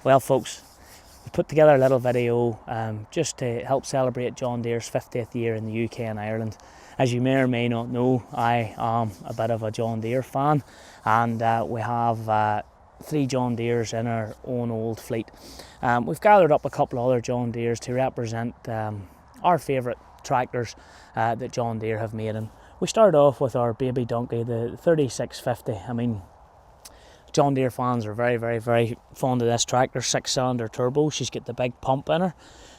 Well folks, we put together a little video just to help celebrate John Deere's 50th year in the UK and Ireland. As you may or may not know, I am a bit of a John Deere fan, and we have 3 John Deeres in our own old fleet. We've gathered up a couple of other John Deeres to represent our favourite tractors that John Deere have made. And we started off with our baby donkey, the 3650. I mean, John Deere fans are very fond of this tractor. 6-cylinder turbo, she's got the big pump in her.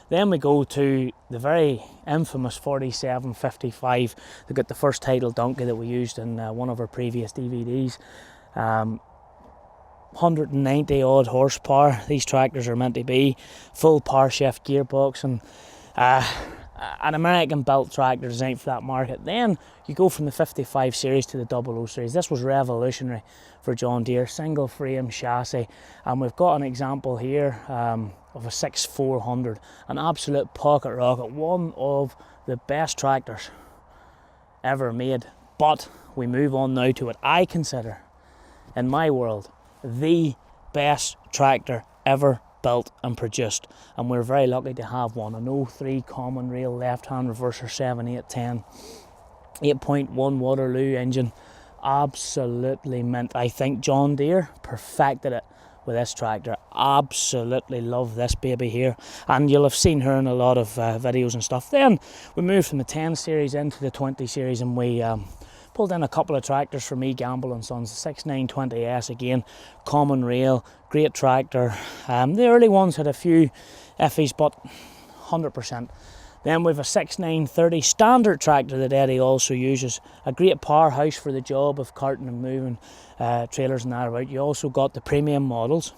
Then we go to the very infamous 4755. They got the first title donkey that we used in one of our previous DVDs. 190 odd horsepower. These tractors are meant to be full power shift gearbox, and an American built tractor designed for that market. Then you go from the 55 series to the 00 series. This was revolutionary for John Deere, single frame chassis, and we've got an example here of a 6400, an absolute pocket rocket, one of the best tractors ever made. But we move on now to what I consider, in my world, the best tractor ever built and produced, and we're very lucky to have one. An 03 common rail left-hand reverser 7810, 8.1 Waterloo engine, absolutely mint. I think John Deere perfected it with this tractor. Absolutely love this baby here, and you'll have seen her in a lot of videos and stuff. Then we moved from the 10 series into the 20 series, and we pulled in a couple of tractors for me, Gamble and Sons. The 6920S again, common rail, great tractor. The early ones had a few iffies, but 100%. Then we've a 6930 standard tractor that Eddie also uses. A great powerhouse for the job of carting and moving trailers and that about. You also got the premium models.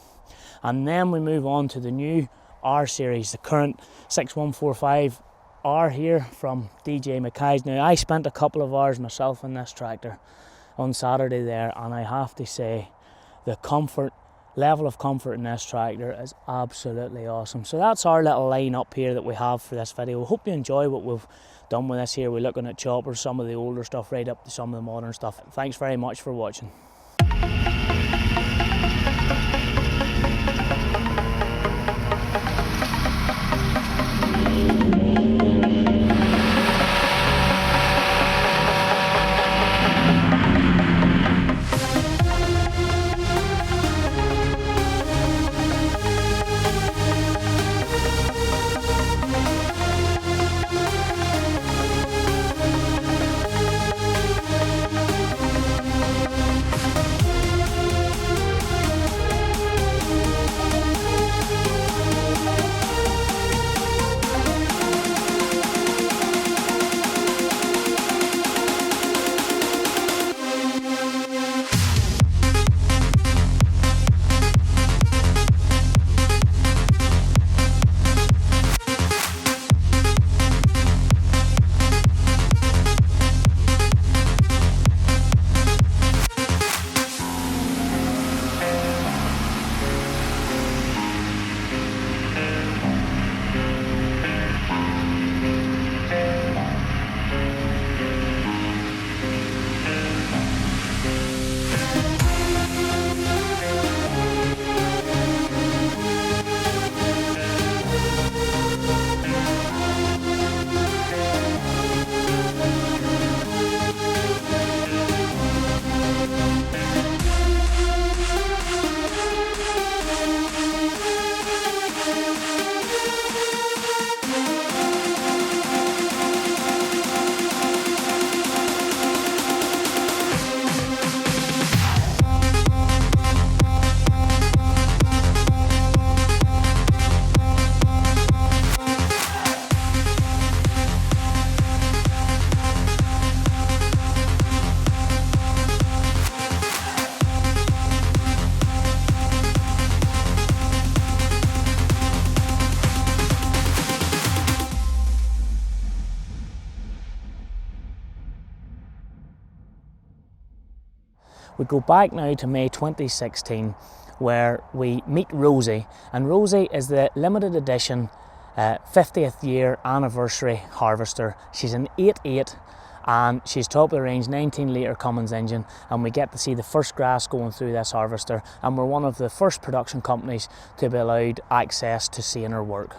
And then we move on to the new R series, the current 6145 R here from DJ Mackay's. Now, I spent a couple of hours myself in this tractor on Saturday there, and I have to say the level of comfort in this tractor is absolutely awesome. So that's our little line up here that we have for this video. We hope you enjoy what we've done with this here. We're looking at choppers, some of the older stuff right up to some of the modern stuff. Thanks very much for watching. We go back now to May 2016, where we meet Rosie, and Rosie is the limited edition 50th year anniversary harvester. She's an 8.8, and she's top of the range 19 litre Cummins engine, and we get to see the first grass going through this harvester, and we're one of the first production companies to be allowed access to seeing her work.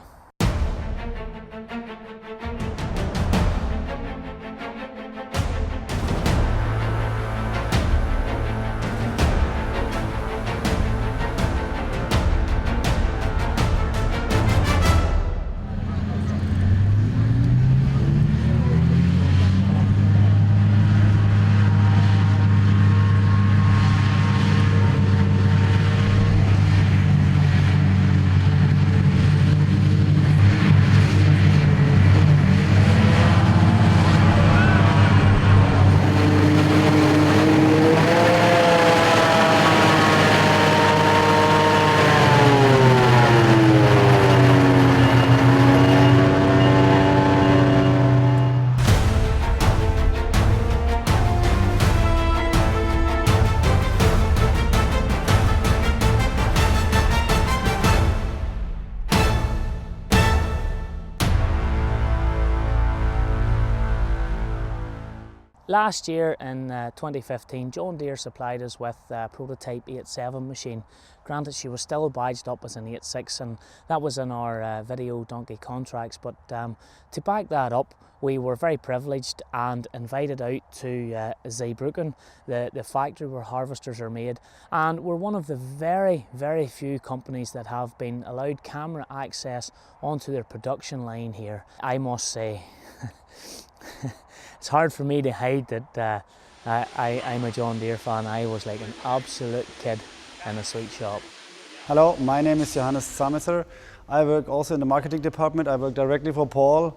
Last year in 2015, John Deere supplied us with a prototype 87 machine. Granted, she was still badged up as an 86, and that was in our video donkey contracts, but to back that up, we were very privileged and invited out to Zeebruggen, the factory where harvesters are made, and we're one of the very, very few companies that have been allowed camera access onto their production line here. I must say, it's hard for me to hide that I'm a John Deere fan. I was like an absolute kid in a sweet shop. Hello, my name is Johannes Zametzer. I work also in the marketing department. I work directly for Paul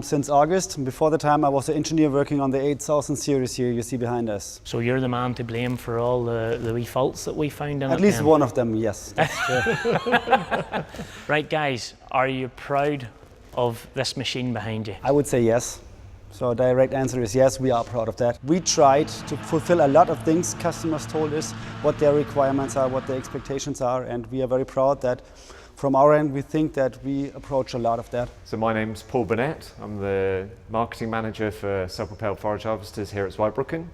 since August. Before the time I was an engineer working on the 8000 series here you see behind us. So you're the man to blame for all the wee faults that we found in it? At least one of them, yes. That's true. Right guys, are you proud of this machine behind you? I would say yes. So direct answer is yes, we are proud of that. We tried to fulfill a lot of things. Customers told us what their requirements are, what their expectations are, and we are very proud that from our end we think that we approach a lot of that. So my name's Paul Burnett. I'm the marketing manager for self-propelled forage harvesters here at Zweibrücken.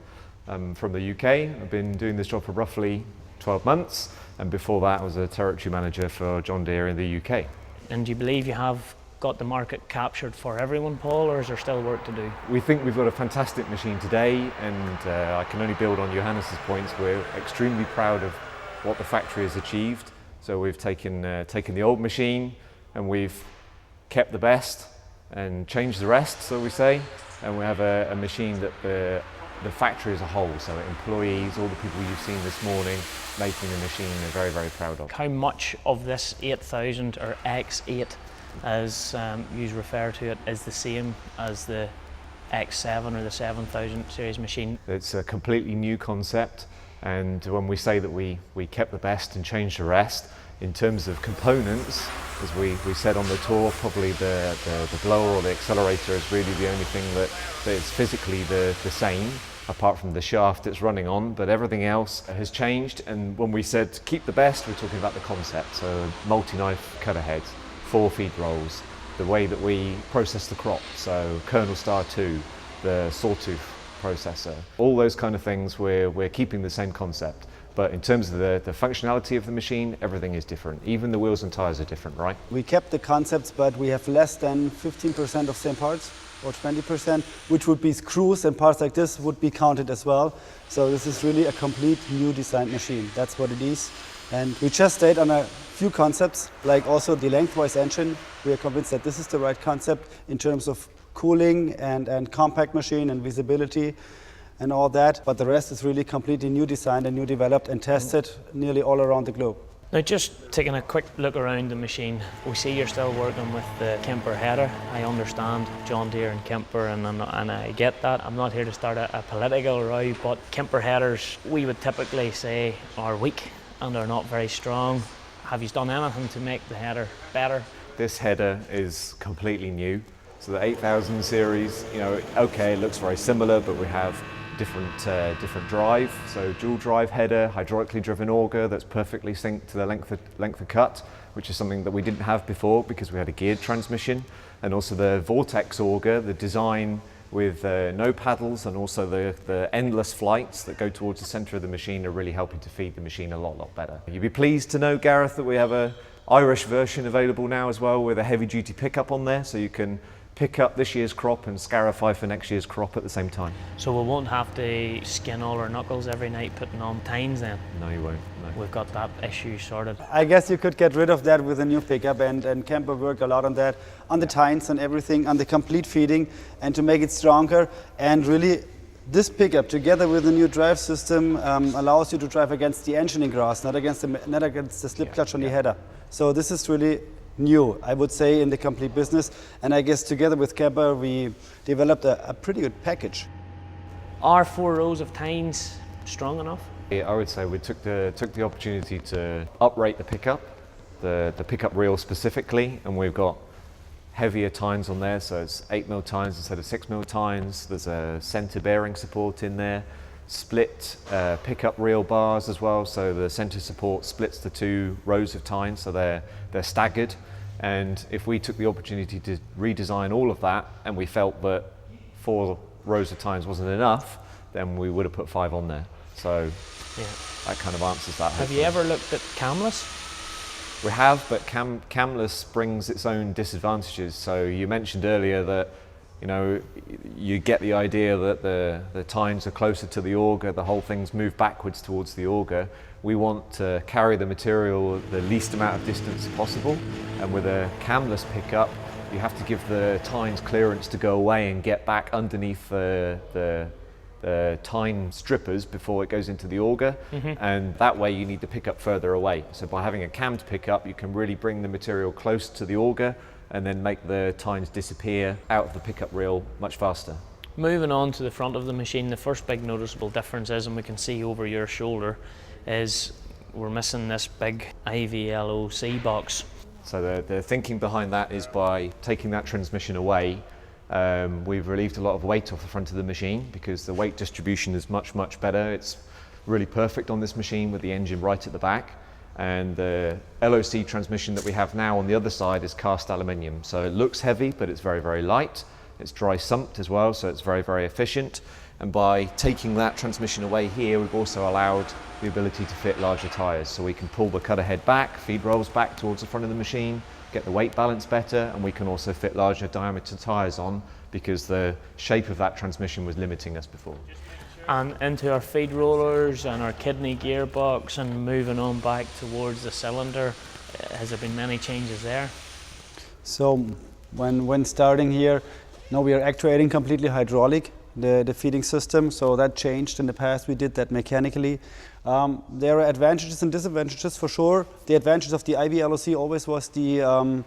I'm from the UK. I've been doing this job for roughly 12 months, and before that I was a territory manager for John Deere in the UK. And do you believe you have got the market captured for everyone, Paul, or is there still work to do? We think we've got a fantastic machine today, and I can only build on Johannes's points. We're extremely proud of what the factory has achieved. So we've taken the old machine and we've kept the best and changed the rest, so we say, and we have a machine that the factory as a whole, so employees, all the people you've seen this morning making the machine, are very, very proud of. How much of this 8000 or X8, as you refer to it, is the same as the X7 or the 7000 series machine? It's a completely new concept, and when we say that we kept the best and changed the rest, in terms of components, as we said on the tour, probably the blower or the accelerator is really the only thing that is physically the same, apart from the shaft it's running on, but everything else has changed. And when we said keep the best, we're talking about the concept, so multi-knife cutter heads, 4 feed rolls, the way that we process the crop, so kernel star 2, the sawtooth processor, all those kind of things, we're keeping the same concept. But in terms of the functionality of the machine, everything is different. Even the wheels and tires are different, right? We kept the concepts, but we have less than 15% of same parts, or 20%, which would be screws, and parts like this would be counted as well. So this is really a complete new designed machine. That's what it is. And we just stayed on a few concepts, like also the lengthwise engine. We are convinced that this is the right concept in terms of cooling and compact machine and visibility and all that. But the rest is really completely new designed and new developed and tested nearly all around the globe. Now, just taking a quick look around the machine, we see you're still working with the Kemper Header. I understand John Deere and Kemper, and I get that. I'm not here to start a political row, but Kemper Headers, we would typically say, are weak and are not very strong. Have you done anything to make the header better? This header is completely new. So the 8000 series, okay, it looks very similar, but we have different drive. So dual drive header, hydraulically driven auger that's perfectly synced to the length of cut, which is something that we didn't have before because we had a geared transmission. And also the vortex auger, the design with no paddles, and also the endless flights that go towards the center of the machine are really helping to feed the machine a lot better. You'd be pleased to know, Gareth, that we have a Irish version available now as well, with a heavy duty pickup on there, so you can pick up this year's crop and scarify for next year's crop at the same time. So we won't have to skin all our knuckles every night putting on tines then? No, you won't. No. We've got that issue sorted. I guess you could get rid of that with a new pickup, and Kemper worked a lot on that, on the tines and everything, on the complete feeding, and to make it stronger. And really, this pickup, together with the new drive system, allows you to drive against the engine in grass, not against the slip clutch on the header. So this is really new, I would say, in the complete business. And I guess together with Kemper, we developed a pretty good package. Are 4 rows of tines strong enough? I would say we took the opportunity to uprate the pickup, the pickup reel specifically, and we've got heavier tines on there, so it's 8mm tines instead of 6mm tines. There's a center bearing support in there, split pickup reel bars as well, so the center support splits the 2 rows of tines, so they're staggered. And if we took the opportunity to redesign all of that, and we felt that 4 rows of tines wasn't enough, then we would have put 5 on there. So yeah, that kind of answers that. Have you ever looked at camless? We have, but camless brings its own disadvantages. So you mentioned earlier that, you know, you get the idea that the tines are closer to the auger, the whole thing's moved backwards towards the auger. We want to carry the material the least amount of distance possible, and with a camless pickup, you have to give the tines clearance to go away and get back underneath the tine strippers before it goes into the auger, and that way you need to pick up further away. So by having a cammed pickup, you can really bring the material close to the auger and then make the tines disappear out of the pickup reel much faster. Moving on to the front of the machine, the first big noticeable difference is, and we can see over your shoulder, is we're missing this big IVLOC box. So the thinking behind that is, by taking that transmission away, we've relieved a lot of weight off the front of the machine, because the weight distribution is much better. It's really perfect on this machine with the engine right at the back. And the LOC transmission that we have now on the other side is cast aluminium. So it looks heavy, but it's very light. It's dry sumped as well, so it's very efficient. And by taking that transmission away here, we've also allowed the ability to fit larger tyres. So we can pull the cutter head back, feed rolls back towards the front of the machine, get the weight balance better, and we can also fit larger diameter tyres on, because the shape of that transmission was limiting us before. And into our feed rollers and our kidney gearbox, and moving on back towards the cylinder, has there been many changes there? So when starting here, now we are actuating completely hydraulic, the feeding system, so that changed. In the past we did that mechanically. There are advantages and disadvantages for sure. The advantage of the IVLOC always was the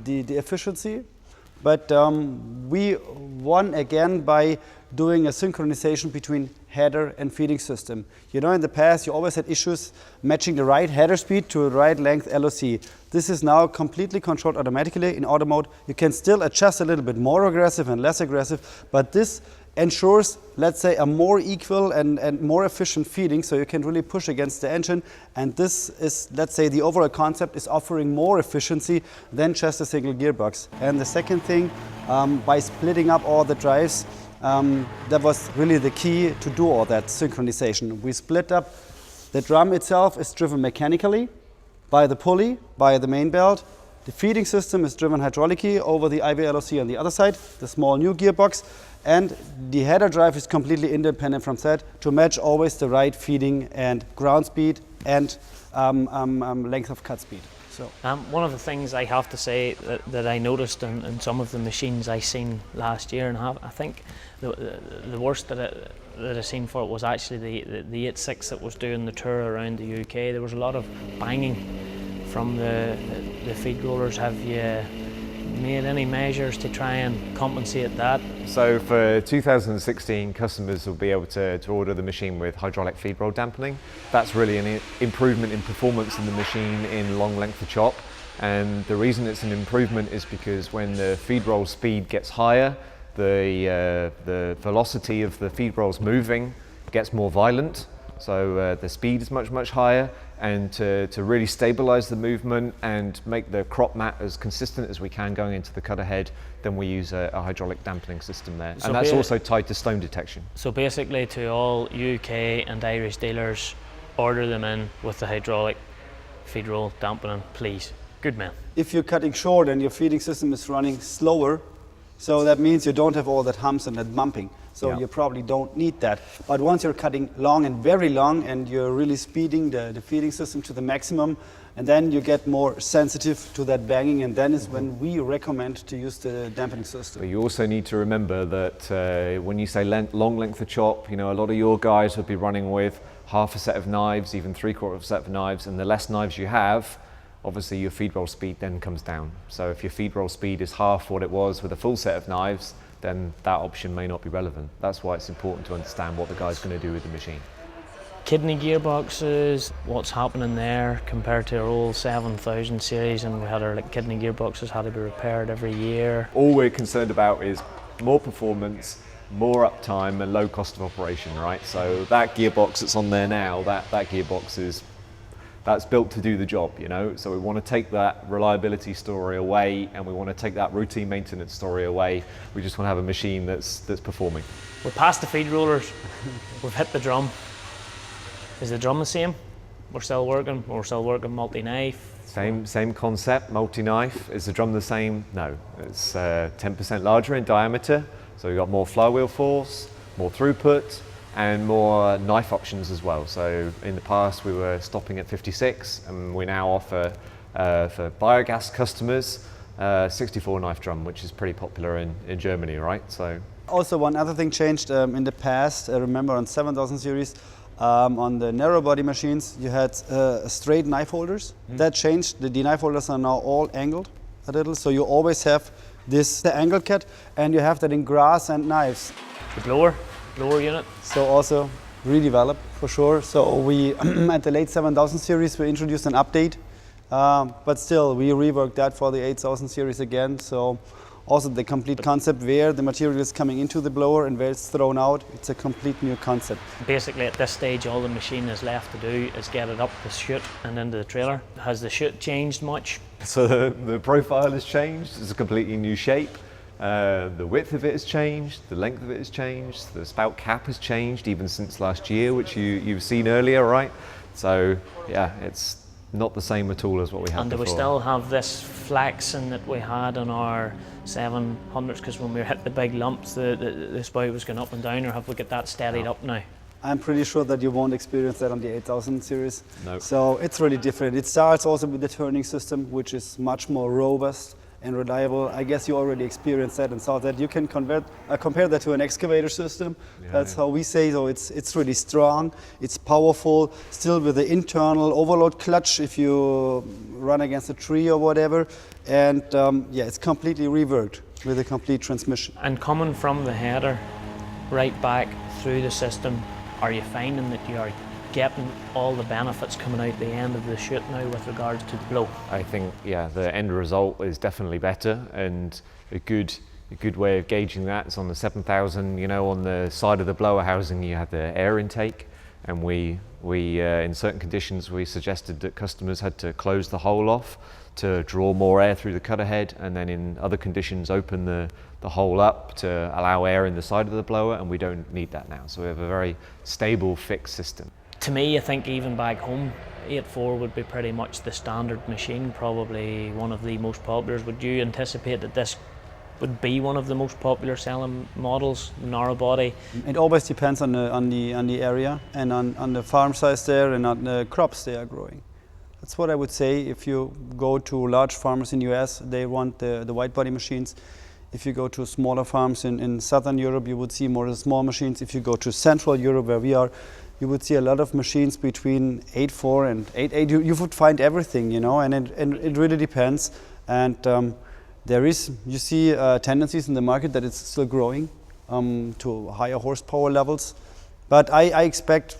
efficiency, but we won again by doing a synchronization between header and feeding system. You know, in the past you always had issues matching the right header speed to the right length LOC. This is now completely controlled automatically in auto mode. You can still adjust a little bit more aggressive and less aggressive, but this ensures, let's say, a more equal and more efficient feeding, so you can really push against the engine. And this is, let's say, the overall concept is offering more efficiency than just a single gearbox. And the second thing, by splitting up all the drives, that was really the key to do all that synchronization. We split up, the drum itself is driven mechanically by the pulley, by the main belt. The feeding system is driven hydraulically over the IVLOC on the other side, the small new gearbox, and the header drive is completely independent from that to match always the right feeding and ground speed and length of cut speed. So one of the things I have to say that I noticed in some of the machines I seen last year, and I think the worst that I seen for it was actually the 8.6 that was doing the tour around the UK. There was a lot of banging from the feed rollers. Have you made any measures to try and compensate that? So for 2016, customers will be able to order the machine with hydraulic feed roll dampening. That's really an improvement in performance in the machine in long length of chop. And the reason it's an improvement is because when the feed roll speed gets higher, the velocity of the feed rolls moving gets more violent, so the speed is much higher, and to really stabilize the movement and make the crop mat as consistent as we can going into the cutter head, then we use a hydraulic dampening system there. So and that's also tied to stone detection. So basically, to all UK and Irish dealers, order them in with the hydraulic feed roll dampening, please. Good man. If you're cutting short and your feeding system is running slower, so that means you don't have all that humps and that bumping. So Yeah. you probably don't need that. But once you're cutting long and very long and you're really speeding the feeding system to the maximum, and then you get more sensitive to that banging, and then is when we recommend to use the dampening system. But you also need to remember that when you say long length of chop, you know, a lot of your guys would be running with half a set of knives, even 3/4 of a set of knives, and the less knives you have, obviously your feed roll speed then comes down. So if your feed roll speed is half what it was with a full set of knives, then that option may not be relevant. That's why it's important to understand what the guy's going to do with the machine. Kidney gearboxes, what's happening there compared to our old 7000 series, and we had our kidney gearboxes had to be repaired every year. All we're concerned about is more performance, more uptime and low cost of operation, right? So that gearbox that's on there now, that gearbox that's built to do the job, you know? So we want to take that reliability story away, and we want to take that routine maintenance story away. We just want to have a machine that's performing. We're past the feed rollers, we've hit the drum. Is the drum the same? We're still working multi-knife. Same concept, multi-knife. Is the drum the same? No, it's 10% larger in diameter, so we've got more flywheel force, more throughput, and more knife options as well. So in the past we were stopping at 56, and we now offer for biogas customers 64 knife drum, which is pretty popular in Germany, right? So Also, one other thing changed in the past. I remember on 7000 series, on the narrow body machines, you had straight knife holders. That changed. The knife holders are now all angled a little, so you always have the angle cut, and you have that in grass and knives. The blower unit. So also redeveloped for sure. So we at the late 7000 series we introduced an update, but still we reworked that for the 8000 series again. So also the complete concept where the material is coming into the blower and where it's thrown out, it's a complete new concept. Basically at this stage all the machine is left to do is get it up the chute and into the trailer. Has the chute changed much? So the profile has changed. It's a completely new shape. The width of it has changed, the length of it has changed, the spout cap has changed even since last year, which you've seen earlier, right? So yeah, it's not the same at all as what we had And do before. we still have this flexing that we had on our 700s, because when we hit the big lumps the spout was going up and down, or have we got that steadied up now? I'm pretty sure that you won't experience that on the 8000 series. No. So it's really different. It starts also with the turning system, which is much more robust and reliable. I guess you already experienced that and saw that. You can compare that to an excavator system. Yeah, That's yeah. how we say. So it's really strong, it's powerful, still with the internal overload clutch if you run against a tree or whatever. And yeah, it's completely reworked with a complete transmission. And coming from the header right back through the system, are you finding that you are getting all the benefits coming out the end of the chute now with regards to the blow? I think, yeah, the end result is definitely better, and a good way of gauging that is on the 7000, you know, on the side of the blower housing you have the air intake, and we in certain conditions we suggested that customers had to close the hole off to draw more air through the cutter head, and then in other conditions open the hole up to allow air in the side of the blower, and we don't need that now. So we have a very stable fixed system. To me, I think even back home, 8.4 would be pretty much the standard machine, probably one of the most popular. Would you anticipate that this would be one of the most popular selling models, narrow body? It always depends on the area and on the farm size there and on the crops they are growing. That's what I would say. If you go to large farmers in the US, they want the wide body machines. If you go to smaller farms in Southern Europe, you would see more of the small machines. If you go to Central Europe, where we are, you would see a lot of machines between 8.4 and 8.8. You would find everything, you know, and it really depends. And you see tendencies in the market that it's still growing to higher horsepower levels. But I expect,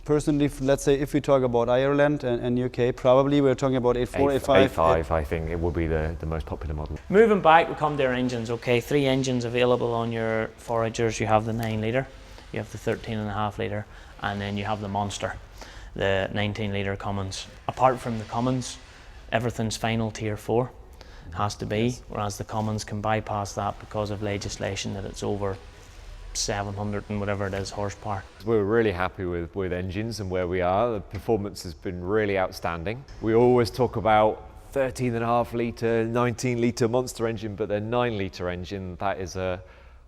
personally, let's say if we talk about Ireland and UK, probably we're talking about 8.4, 8.5. 8.5, I think it will be the most popular model. Moving back, we come to our engines. Okay, 3 engines available on your foragers. You have the 9 litre, you have the 13.5 litre, and then you have the monster, the 19 litre Cummins. Apart from the Cummins, everything's final tier 4, has to be, whereas the Cummins can bypass that because of legislation that it's over 700 and whatever it is horsepower. We're really happy with engines and where we are. The performance has been really outstanding. We always talk about 13.5 litre, 19 litre monster engine, but the 9 litre engine, that is a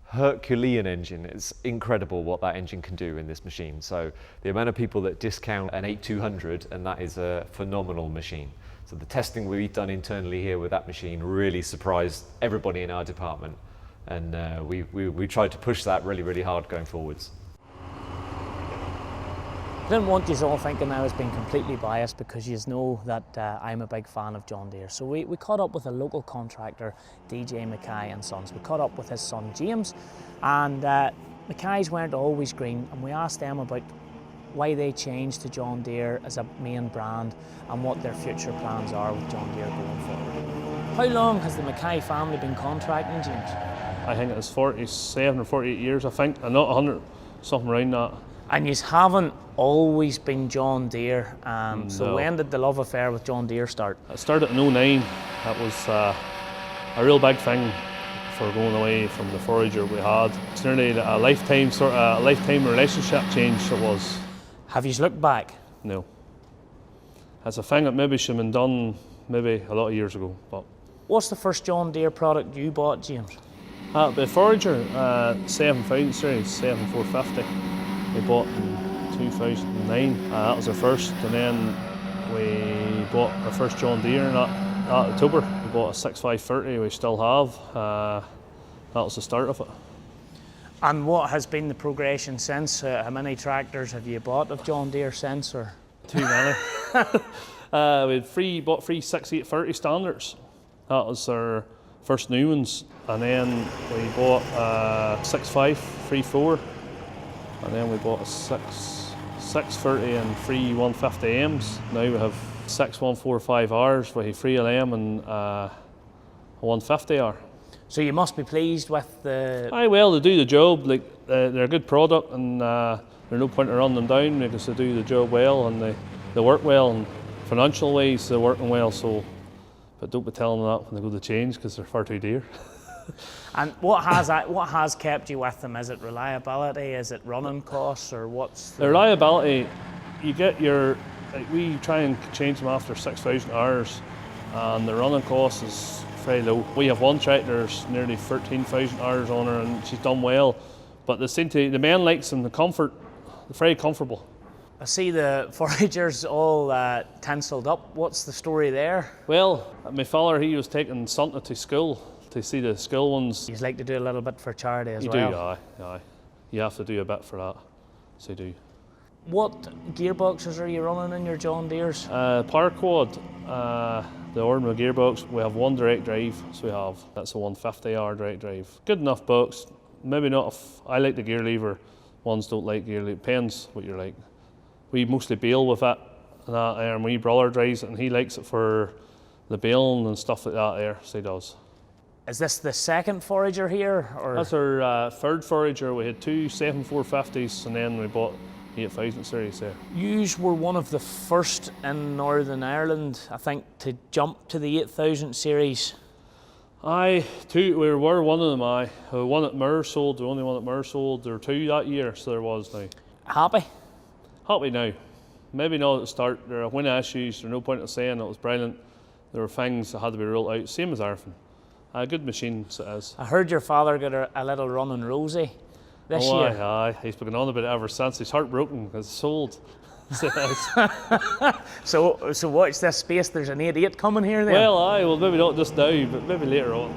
Herculean engine. It's incredible what that engine can do in this machine. So the amount of people that discount an 8200, and that is a phenomenal machine. So the testing we've done internally here with that machine really surprised everybody in our department. And we tried to push that really, really hard going forwards. I didn't want you all thinking I was being completely biased, because you know that I'm a big fan of John Deere. So we caught up with a local contractor, DJ Mackay and Sons. We caught up with his son James, and Mackay's weren't always green, and we asked them about why they changed to John Deere as a main brand and what their future plans are with John Deere going forward. How long has the Mackay family been contracting, James? I think it's 47 or 48 years, I think, and not 100, something around that. And you haven't always been John Deere, so No. when did the love affair with John Deere start? I started in 09. That was a real big thing for going away from the forager we had. It's nearly a lifetime relationship change it was. Have you looked back? No. It's a thing that maybe should have been done maybe a lot of years ago. But What's the first John Deere product you bought, James? the forager, 7000 series, 7450, we bought in 2009. That was our first, and then we bought our first John Deere in that October. We bought a 6530, we still have. That was the start of it. And what has been the progression since? How many tractors have you bought of John Deere since? Or? Too many. We bought three 6830 standards. That was our first new ones. And then we bought a 6534. And then we bought a 630 and three 150Ms. Now we have 6145Rs with 3 of them and a 150R. So you must be pleased with the... Aye, well, they do the job. Like they're a good product, and there's no point in running them down because they do the job well and they work well, and financial ways they're working well. So, but don't be telling them that when they go to change because they're far too dear. And what has kept you with them? Is it reliability? Is it running costs? Or what's The reliability, you get your... Like we try and change them after 6,000 hours, and the running cost is very low. We have one tractor that's nearly 13,000 hours on her, and she's done well. But the man likes them, the comfort, they're very comfortable. I see the foragers all tinselled up. What's the story there? Well, my father, he was taking Santa to school to see the school ones. You'd like to do a little bit for charity as You well. do, aye. You have to do a bit for that, so you do. What gearboxes are you running in your John Deeres? Power quad, the ordinary gearbox, we have one direct drive, so we have, that's a 150R direct drive. Good enough box, maybe not if, I like the gear lever, ones don't like gear lever, depends what you like. We mostly bail with it, and my brother drives it and he likes it for the bailing and stuff like that there, so he does. Is this the second forager here? Or? That's our third forager. We had two 7450s and then we bought 8000 series there. Yous were one of the first in Northern Ireland, I think, to jump to the 8000 series. We were one of them, one at Moore sold, the only one at Moore sold. There were two that year, so there was now. Happy? Happy now. Maybe not at the start. There are issues, there's no point in saying it was brilliant. There were things that had to be ruled out, same as everything. A good machine, so it is. I heard your father got a little running Rosie this year. Aye, he's been on about it ever since. He's heartbroken because it's sold. So watch this space, there's an 88 coming here then? Well, aye, well maybe not just now, but maybe later on.